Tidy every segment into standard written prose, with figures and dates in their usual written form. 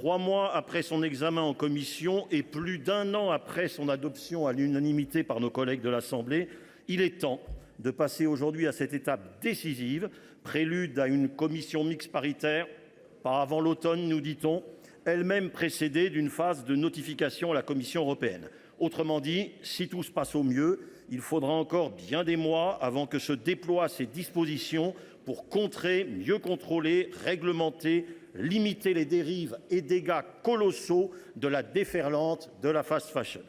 3 mois après son examen en commission et plus d'1 an après son adoption à l'unanimité par nos collègues de l'Assemblée, il est temps de passer aujourd'hui à cette étape décisive, prélude à une commission mixte paritaire, pas avant l'automne, nous dit-on, elle-même précédée d'une phase de notification à la Commission européenne. Autrement dit, si tout se passe au mieux, il faudra encore bien des mois avant que se déploient ces dispositions pour contrer, mieux contrôler, réglementer, limiter les dérives et dégâts colossaux de la déferlante de la fast fashion.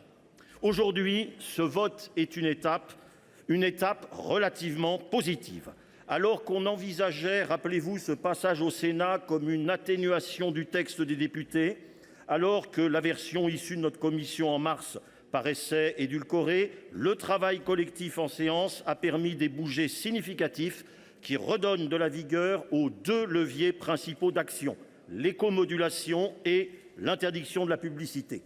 Aujourd'hui, ce vote est une étape relativement positive. Alors qu'on envisageait, rappelez-vous, ce passage au Sénat comme une atténuation du texte des députés, alors que la version issue de notre commission en mars paraissait édulcorée, le travail collectif en séance a permis des bougées significatifs qui redonnent de la vigueur aux 2 leviers principaux d'action, l'écomodulation et l'interdiction de la publicité.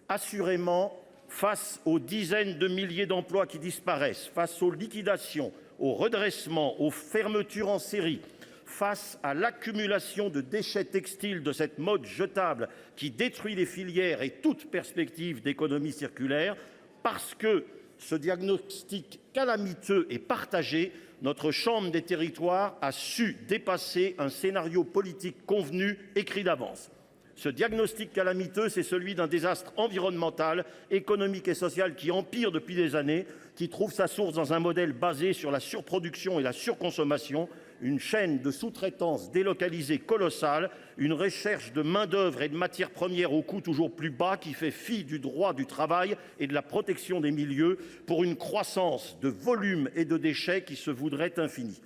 Assurément, face aux dizaines de milliers d'emplois qui disparaissent, face aux liquidations, aux redressements, aux fermetures en série, face à l'accumulation de déchets textiles de cette mode jetable qui détruit les filières et toute perspective d'économie circulaire, parce que ce diagnostic calamiteux est partagé, notre Chambre des territoires a su dépasser un scénario politique convenu, écrit d'avance. Ce diagnostic calamiteux, c'est celui d'un désastre environnemental, économique et social qui empire depuis des années, qui trouve sa source dans un modèle basé sur la surproduction et la surconsommation, une chaîne de sous-traitance délocalisée colossale, une recherche de main-d'œuvre et de matières premières au coût toujours plus bas qui fait fi du droit du travail et de la protection des milieux pour une croissance de volume et de déchets qui se voudrait infinie.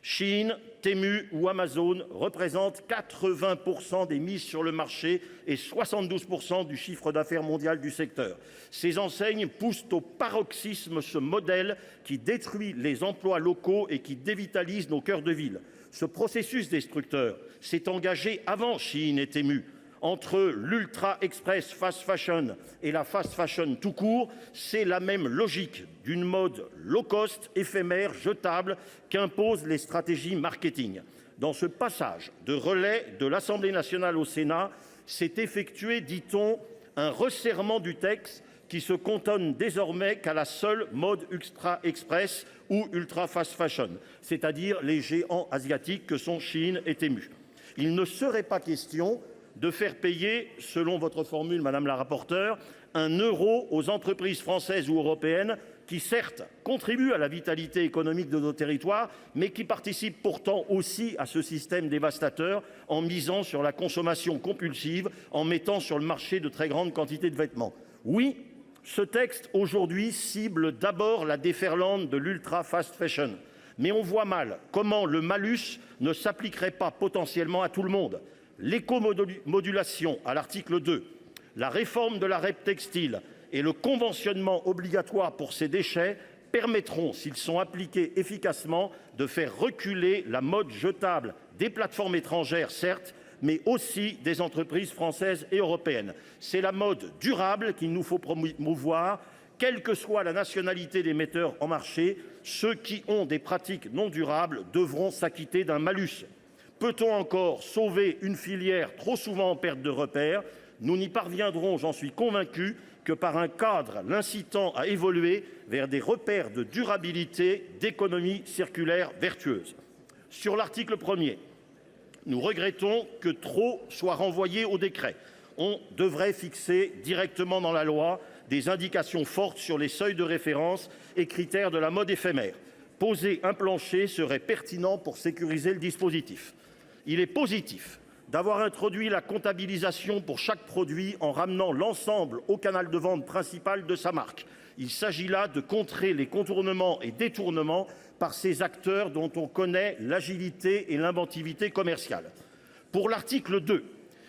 Shein, Temu ou Amazon représentent 80% des mises sur le marché et 72% du chiffre d'affaires mondial du secteur. Ces enseignes poussent au paroxysme ce modèle qui détruit les emplois locaux et qui dévitalise nos cœurs de ville. Ce processus destructeur s'est engagé avant Shein et Temu. Entre l'ultra express fast fashion et la fast fashion tout court, c'est la même logique d'une mode low cost, éphémère, jetable qu'imposent les stratégies marketing. Dans ce passage de relais de l'Assemblée nationale au Sénat, s'est effectué, dit-on, un resserrement du texte qui se cantonne désormais qu'à la seule mode ultra express ou ultra fast fashion, c'est-à-dire les géants asiatiques que sont Shein et Temu. Il ne serait pas question de faire payer, selon votre formule, madame la rapporteure, 1 euro aux entreprises françaises ou européennes qui, certes, contribuent à la vitalité économique de nos territoires, mais qui participent pourtant aussi à ce système dévastateur en misant sur la consommation compulsive, en mettant sur le marché de très grandes quantités de vêtements. Oui, ce texte, aujourd'hui, cible d'abord la déferlante de l'ultra fast fashion. Mais on voit mal comment le malus ne s'appliquerait pas potentiellement à tout le monde. L'écomodulation à l'article 2, la réforme de la REP textile et le conventionnement obligatoire pour ces déchets permettront, s'ils sont appliqués efficacement, de faire reculer la mode jetable des plateformes étrangères, certes, mais aussi des entreprises françaises et européennes. C'est la mode durable qu'il nous faut promouvoir, quelle que soit la nationalité des metteurs en marché. Ceux qui ont des pratiques non durables devront s'acquitter d'un malus. Peut-on encore sauver une filière trop souvent en perte de repères ? Nous n'y parviendrons, j'en suis convaincu, que par un cadre l'incitant à évoluer vers des repères de durabilité, d'économie circulaire vertueuse. Sur l'article 1er, nous regrettons que trop soit renvoyé au décret. On devrait fixer directement dans la loi des indications fortes sur les seuils de référence et critères de la mode éphémère. Poser un plancher serait pertinent pour sécuriser le dispositif. Il est positif d'avoir introduit la comptabilisation pour chaque produit en ramenant l'ensemble au canal de vente principal de sa marque. Il s'agit là de contrer les contournements et détournements par ces acteurs dont on connaît l'agilité et l'inventivité commerciale. Pour l'article 2,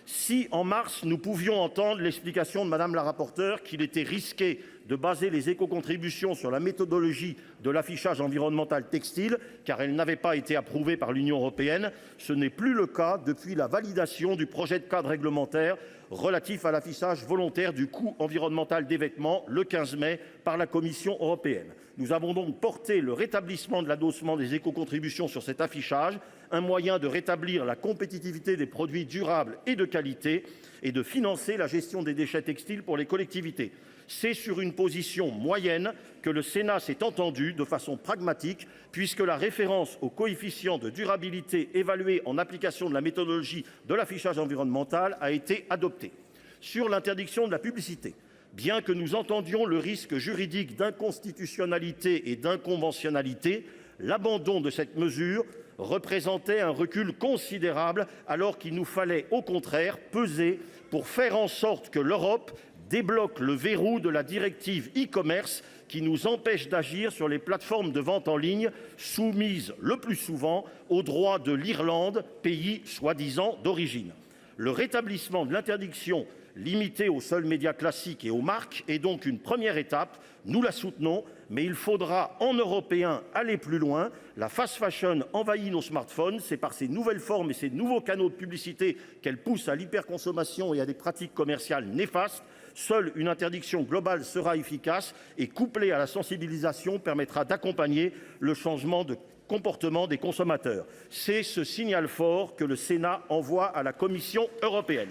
si en mars nous pouvions entendre l'explication de madame la rapporteure qu'il était risqué de baser les éco-contributions sur la méthodologie de l'affichage environnemental textile, car elle n'avait pas été approuvée par l'Union européenne. Ce n'est plus le cas depuis la validation du projet de cadre réglementaire relatif à l'affichage volontaire du coût environnemental des vêtements le 15 mai par la Commission européenne. Nous avons donc porté le rétablissement de l'adossement des éco-contributions sur cet affichage, un moyen de rétablir la compétitivité des produits durables et de qualité et de financer la gestion des déchets textiles pour les collectivités. C'est sur une position moyenne que le Sénat s'est entendu de façon pragmatique, puisque la référence au coefficient de durabilité évalué en application de la méthodologie de l'affichage environnemental a été adoptée. Sur l'interdiction de la publicité, bien que nous entendions le risque juridique d'inconstitutionnalité et d'inconventionnalité, l'abandon de cette mesure représentait un recul considérable, alors qu'il nous fallait au contraire peser pour faire en sorte que l'Europe débloque le verrou de la directive e-commerce qui nous empêche d'agir sur les plateformes de vente en ligne soumises le plus souvent aux droits de l'Irlande, pays soi-disant d'origine. Le rétablissement de l'interdiction limitée aux seuls médias classiques et aux marques est donc une première étape. Nous la soutenons, mais il faudra en Européens aller plus loin. La fast fashion envahit nos smartphones. C'est par ces nouvelles formes et ces nouveaux canaux de publicité qu'elle pousse à l'hyperconsommation et à des pratiques commerciales néfastes. Seule une interdiction globale sera efficace et, couplée à la sensibilisation, permettra d'accompagner le changement de comportement des consommateurs. C'est ce signal fort que le Sénat envoie à la Commission européenne.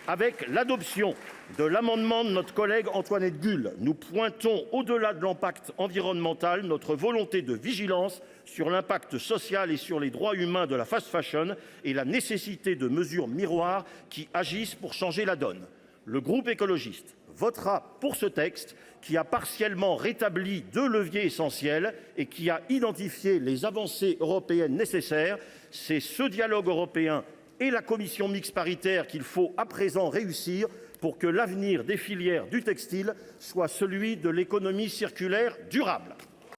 Avec l'adoption de l'amendement de notre collègue Antoinette Guhl, nous pointons au-delà de l'impact environnemental notre volonté de vigilance sur l'impact social et sur les droits humains de la fast fashion et la nécessité de mesures miroirs qui agissent pour changer la donne. Le groupe écologiste votera pour ce texte qui a partiellement rétabli 2 leviers essentiels et qui a identifié les avancées européennes nécessaires. C'est ce dialogue européen et la commission mixte paritaire qu'il faut à présent réussir pour que l'avenir des filières du textile soit celui de l'économie circulaire durable.